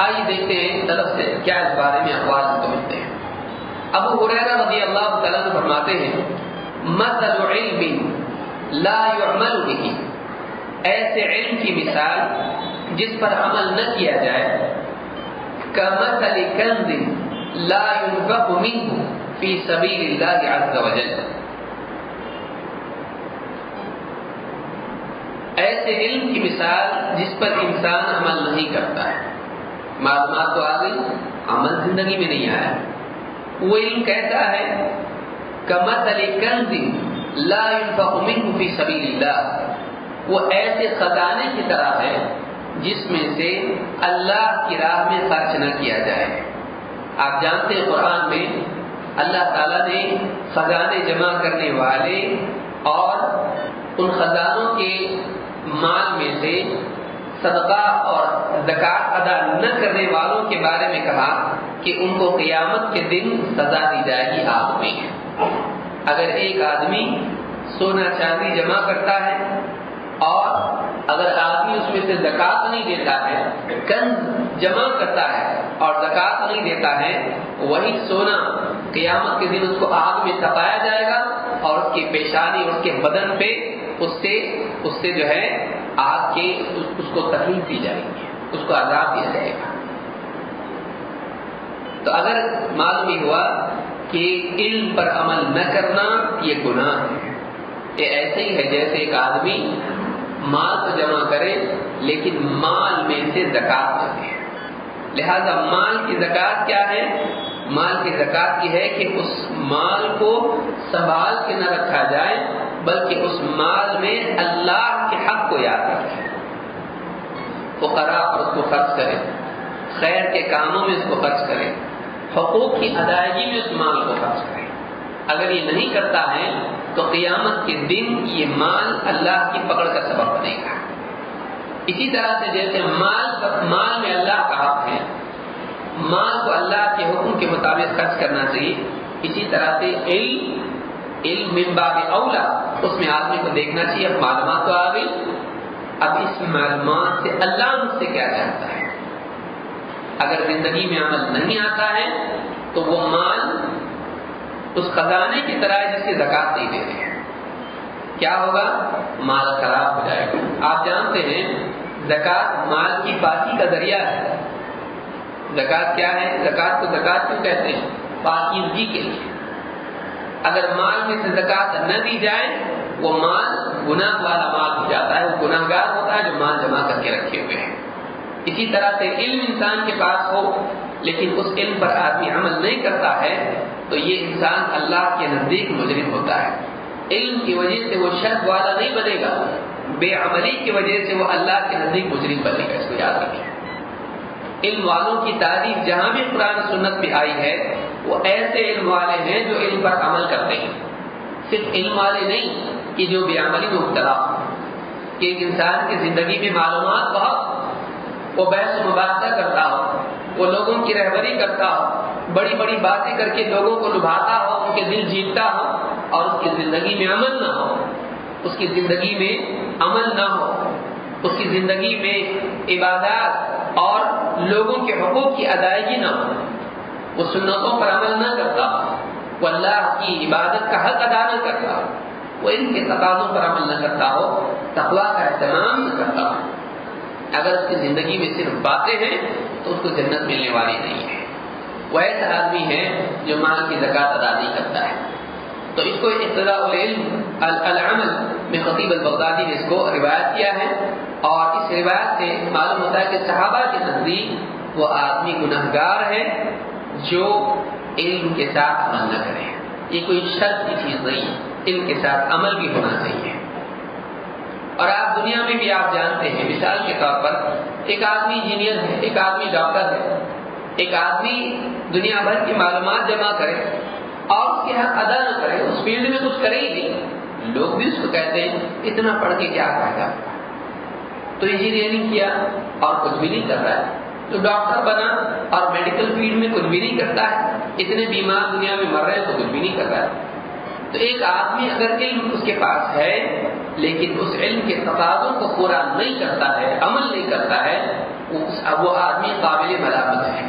آئیے دیکھتے ہیں طرف سے کیا اس بارے میں اقوال کو ملتے ہیں۔ ابو ہریرہ رضی اللہ تعالیٰ عنہ فرماتے ہیں مثل علم لا يعمل به، ایسے علم کی مثال جس پر عمل نہ کیا جائے، كمثل كنز لا ينفق منه في سبيل الله عز وجل، ایسے علم کی مثال جس پر انسان عمل نہیں کرتا ہے۔ معلومات تو آ گئی، عمل زندگی میں نہیں آیا۔ وہ علم کیسا ہے؟ کمثل کنز لا ينفق منه في سبيل الله، وہ ایسے خزانے کی طرح ہے جس میں سے اللہ کی راہ میں خرچ نہ کیا جائے۔ آپ جانتے ہیں قرآن میں اللہ تعالیٰ نے خزانے جمع کرنے والے اور ان خزانوں کے مال میں سے صدقہ اور زکوٰۃ ادا نہ کرنے والوں کے بارے میں کہا کہ ان کو قیامت کے دن سزا دی جائے گی آگ میں۔ اگر ایک آدمی سونا چاندی جمع کرتا ہے اور اگر آدمی اس میں سے زکوٰۃ نہیں دیتا ہے، کنز جمع کرتا ہے اور زکوٰۃ نہیں دیتا ہے، وہی سونا قیامت کے دن اس کو آگ میں تپایا جائے گا اور اس کی پیشانی اور اس کے بدن پہ اس سے جو ہے آگ کے اس کو تکلیف دی جائے گی، اس کو عذاب دیا جائے گا۔ تو اگر معلوم ہی ہوا کہ علم پر عمل نہ کرنا یہ گناہ ہے، یہ ایسے ہی ہے جیسے ایک آدمی مال تو جمع کرے لیکن مال میں سے زکوٰۃ نہ دے۔ لہذا مال کی زکوٰۃ کیا ہے؟ مال کی زکوٰۃ یہ ہے کہ اس مال کو سنبھال کے نہ رکھا جائے بلکہ اس مال میں اللہ کے حق کو یاد رکھے، فقراء پر اس کو خرچ کرے، خیر کے کاموں میں اس کو خرچ کرے، حقوق کی ادائیگی میں اس مال کو خرچ کرے۔ اگر یہ نہیں کرتا ہے تو قیامت کے دن یہ مال اللہ کی پکڑ کا سبب بنے گا۔ اسی طرح سے جیسے مال میں اللہ کا حق ہے، مال کو اللہ کے حکم کے مطابق خرچ کرنا چاہیے، اسی طرح سے علم من باب اولا اس میں آدمی کو دیکھنا چاہیے۔ اب معلومات تو آ گئی، اب اس معلومات سے اللہ مجھ سے کیا چاہتا ہے۔ اگر زندگی میں عمل نہیں آتا ہے تو وہ مال اس خزانے کی طرح جس کی زکوٰۃ نہیں دے رہے ہیں، کیا ہوگا؟ مال خراب ہو جائے گا۔ آپ جانتے ہیں زکوٰۃ مال کی پاکی کا ذریعہ ہے۔ زکوٰۃ کیا ہے؟ زکوٰۃ کو زکوٰۃ کیوں کہتے ہیں؟ پاکیزگی کے لیے۔ اگر مال میں سے زکوٰۃ نہ دی جائے وہ مال گناہ والا مال ہو جاتا ہے، وہ گناہ گار ہوتا ہے جو مال جمع کر کے رکھے ہوئے ہیں۔ اسی طرح سے علم انسان کے پاس ہو لیکن اس علم پر آدمی عمل نہیں کرتا ہے تو یہ انسان اللہ کے نزدیک مجرم ہوتا ہے۔ علم کی وجہ سے وہ شرط والا نہیں بنے گا، بے عملی کی وجہ سے وہ اللہ کے نزدیک مجرم بنے گا۔ اس کو یاد رکھیں۔ علم والوں کی تعریف جہاں بھی قرآن سنت میں آئی ہے وہ ایسے علم والے ہیں جو علم پر عمل کرتے ہیں، صرف علم والے نہیں کہ جو بے عملی میں مبتلا ہو۔ کہ ایک انسان کی زندگی میں معلومات بہت، وہ بحث و مباحثہ کرتا ہو، وہ لوگوں کی رہبری کرتا ہو، بڑی بڑی باتیں کر کے لوگوں کو لبھاتا ہو، ان کے دل جیتتا ہو، اور اس کی زندگی میں عمل نہ ہو، اس کی زندگی میں عمل نہ ہو، اس کی زندگی میں عبادات اور لوگوں کے حقوق کی ادائیگی نہ ہو، وہ سنتوں پر عمل نہ کرتا ہو، وہ اللہ کی عبادت کا حق ادا نہ کرتا ہو، وہ ان کے تقاضوں پر عمل نہ کرتا ہو، تقویٰ کا اہتمام نہ کرتا ہو، اگر اس کی زندگی میں صرف باتیں ہیں تو اس کو جنت ملنے والی نہیں ہے۔ وہ ایسا آدمی ہے جو مال کی زکوٰۃ ادا نہیں کرتا ہے۔ تو اس کو اقتضاء العلم العمل میں خطیب البغدادی نے اس کو روایت کیا ہے، اور اس روایت سے معلوم ہوتا ہے کہ صحابہ کے نزدیک وہ آدمی گنہگار ہے جو علم کے ساتھ عمل نہ کرے۔ یہ کوئی شرط کی چیز نہیں، علم کے ساتھ عمل بھی ہونا چاہیے۔ اور آپ دنیا میں بھی آپ جانتے ہیں، مثال کے طور پر ایک آدمی انجینئر ہے، ایک آدمی ڈاکٹر ہے، ایک آدمی دنیا بھر کی معلومات جمع کرے اور اس کے حق ادا نہ کرے، اس فیلڈ میں کچھ کرے ہی نہیں، لوگ بھی اس کو کہتے ہیں اتنا پڑھ کے کیا فائدہ، تو انجینئرنگ کیا اور کچھ بھی نہیں کر رہا ہے، تو ڈاکٹر بنا اور میڈیکل فیلڈ میں کچھ بھی نہیں کرتا ہے، اتنے بیمار دنیا میں مر رہے ہیں تو کچھ بھی نہیں کر رہا ہے۔ تو ایک آدمی اگر علم اس کے پاس ہے لیکن اس علم کے تقاضوں کو پورا نہیں کرتا ہے، عمل نہیں کرتا ہے، وہ آدمی قابل ملامت ہے،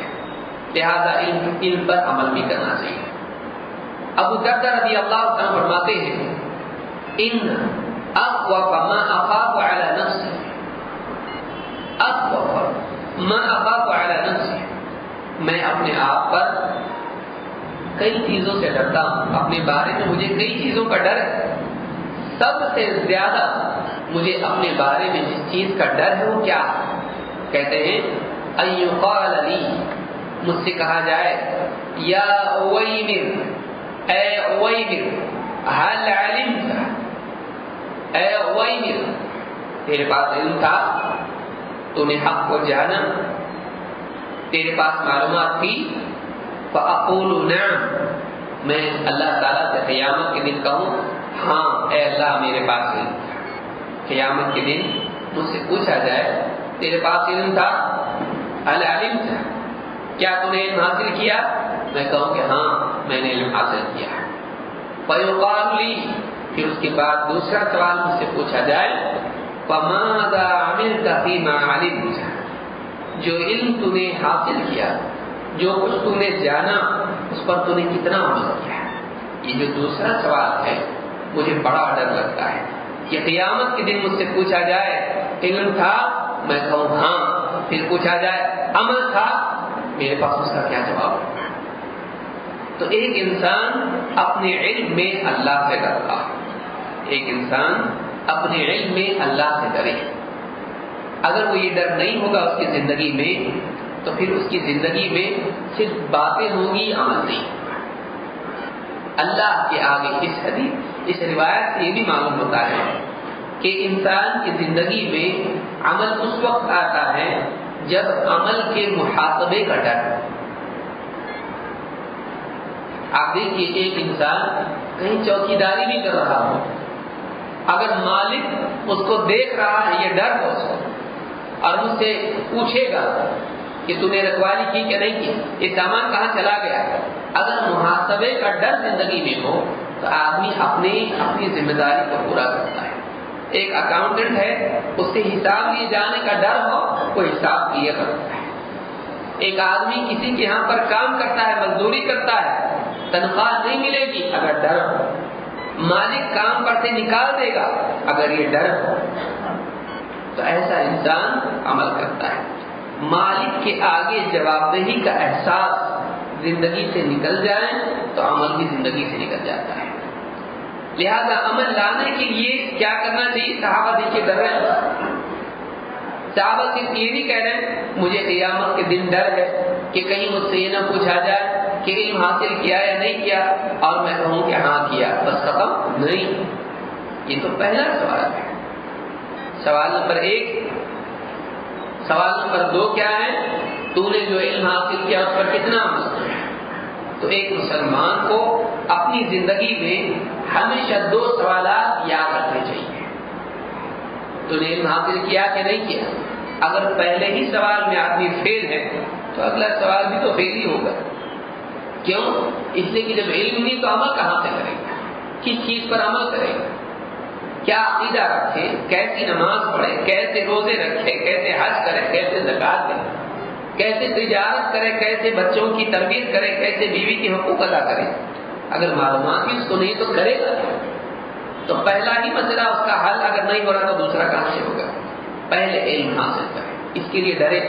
لہذا ان پر عمل بھی کرنا چاہیے۔ ابو دردہ رضی اللہ عنہ فرماتے ہیں ان اخوف ما اخاف علی نفسی، اخوف ما اخاف علی نفسی، میں اپنے آپ پر کئی چیزوں سے ڈرتا ہوں، اپنے بارے میں مجھے کئی چیزوں کا ڈر ہے، سب سے زیادہ مجھے اپنے بارے میں جس چیز کا ڈر ہے وہ کیا ہے؟ کہتے ہیں ان یقال لی، مجھ سے کہا جائے یا اویمر، اے اویمر هل علمت، اے اویمر تیرے پاس علم تھا، تو نے حق کو جانا، تیرے پاس معلومات تھی، فاقول نعم، میں اللہ تعالیٰ سے قیامت کے دن کہوں ہاں اے اللہ میرے پاس علم تھا۔ قیامت کے دن مجھ سے پوچھا جائے تیرے پاس علم تھا، هل علمت، کیا تو نے علم حاصل کیا؟ میں کہوں کہ ہاں میں نے علم حاصل کیا۔ فیقال لی، پھر اس کے بعد دوسرا سوال مجھ سے پوچھا جائے فماذا عملت فیما علمت، جو علم تو نے حاصل کیا، جو کچھ تو نے جانا، اس پر تو نے کتنا عمل کیا؟ یہ جو دوسرا سوال ہے مجھے بڑا ڈر لگتا ہے کہ قیامت کے دن مجھ سے پوچھا جائے علم تھا، میں کہوں ہاں، پھر پوچھا جائے عمل تھا، میرے پاس اس کا کیا جواب ہوگا؟ تو ایک انسان اپنے علم میں اللہ سے ڈرتا، ایک انسان اپنے علم میں اللہ سے ڈرے۔ اگر وہ یہ ڈر نہیں ہوگا اس کی زندگی میں تو پھر اس کی زندگی میں صرف باتیں ہوں گی، عمل نہیں ہوگا۔ اللہ کے آگے اس روایت سے یہ بھی معلوم ہوتا ہے کہ انسان کی زندگی میں عمل اس وقت آتا ہے جب عمل کے محاسبے کا ڈر۔ آپ دیکھیے ایک انسان کہیں چوکیداری بھی کر رہا ہو، اگر مالک اس کو دیکھ رہا ہے، یہ ڈر ہو اس کو، اور مجھ سے پوچھے گا کہ تم نے رکھوالی کی کہ نہیں کی، یہ سامان کہاں چلا گیا، اگر محاسبے کا ڈر زندگی میں ہو تو آدمی اپنی ذمہ داری کو پورا کرتا ہے۔ ایک اکاؤنٹنٹ ہے، اس سے حساب لیے جانے کا ڈر ہو، وہ حساب لیا کرتا ہے۔ ایک آدمی کسی کے یہاں پر کام کرتا ہے، مزدوری کرتا ہے، تنخواہ نہیں ملے گی اگر ڈر ہو، مالک کام پر سے نکال دے گا اگر یہ ڈر ہو، تو ایسا انسان عمل کرتا ہے۔ مالک کے آگے جواب دہی کا احساس زندگی سے نکل جائے تو عمل بھی زندگی سے نکل جاتا ہے۔ لہذا عمل لانے کے لیے کیا کرنا چاہیے؟ صحابہ دیکھیے ڈر رہے ہیں، صحابہ صرف یہ نہیں کہہ رہے ہیں مجھے قیامت کے دن ڈر ہے کہ کہیں مجھ سے یہ نہ پوچھا جائے کہ علم حاصل کیا یا نہیں کیا اور میں کہوں کہ ہاں کیا، بس ختم نہیں۔ یہ تو پہلا سوال ہے۔ سوال نمبر 1۔ سوال نمبر 2 کیا ہے؟ تو نے جو علم حاصل کیا اس پر کتنا عمل کیا؟ تو ایک مسلمان کو اپنی زندگی میں ہمیشہ 2 سوالات یاد رکھنے چاہیے۔ تو نے علم حاصل کیا کہ نہیں کیا؟ اگر پہلے ہی سوال میں آدمی فیل ہے تو اگلا سوال بھی تو فیل ہی ہوگا۔ کیوں؟ اس لیے کہ جب علم نہیں تو عمل کہاں سے کرے گا؟ کس چیز پر عمل کرے گا؟ کیا عقیدہ رکھے، کیسی نماز پڑھے، کیسے روزے رکھے، کیسے حج کرے، کیسے زکات دے، کیسے تجارت کرے، کیسے بچوں کی تربیت کرے، کیسے بیوی کے حقوق ادا کرے؟ اگر معلومات ہی اس کو نہیں تو کرے گا تو پہلا ہی مسئلہ اس کا حل اگر نہیں ہو رہا تو دوسرا کہاں سے ہوگا؟ پہلے علم حاصل کرے۔ اس کے لیے ڈرے،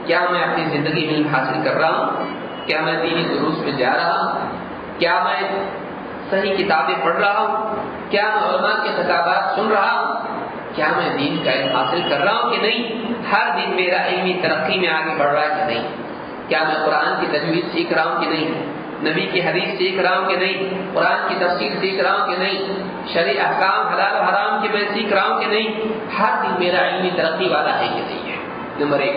کیا میں اپنی زندگی میں علم حاصل کر رہا ہوں؟ کیا میں دینی دروس میں جا رہا ہوں؟ کیا میں صحیح کتابیں پڑھ رہا ہوں؟ کیا میں علماء کے خطابات سن رہا ہوں؟ کیا میں دین کا علم حاصل کر رہا ہوں کہ نہیں؟ ہر دن میرا علمی ترقی میں آگے بڑھ رہا ہے کہ نہیں؟ کیا میں قرآن کی تجوید سیکھ رہا ہوں کہ نہیں؟ نبی کی حدیث سیکھ رہا ہوں کہ نہیں؟ قرآن کی تفسیر سیکھ رہا ہوں کہ نہیں؟ شرعی احکام حلال و حرام کی میں سیکھ رہا ہوں کہ نہیں؟ ہر دن میرا علمی ترقی والا ہے کہ نہیں ہے؟ نمبر 1۔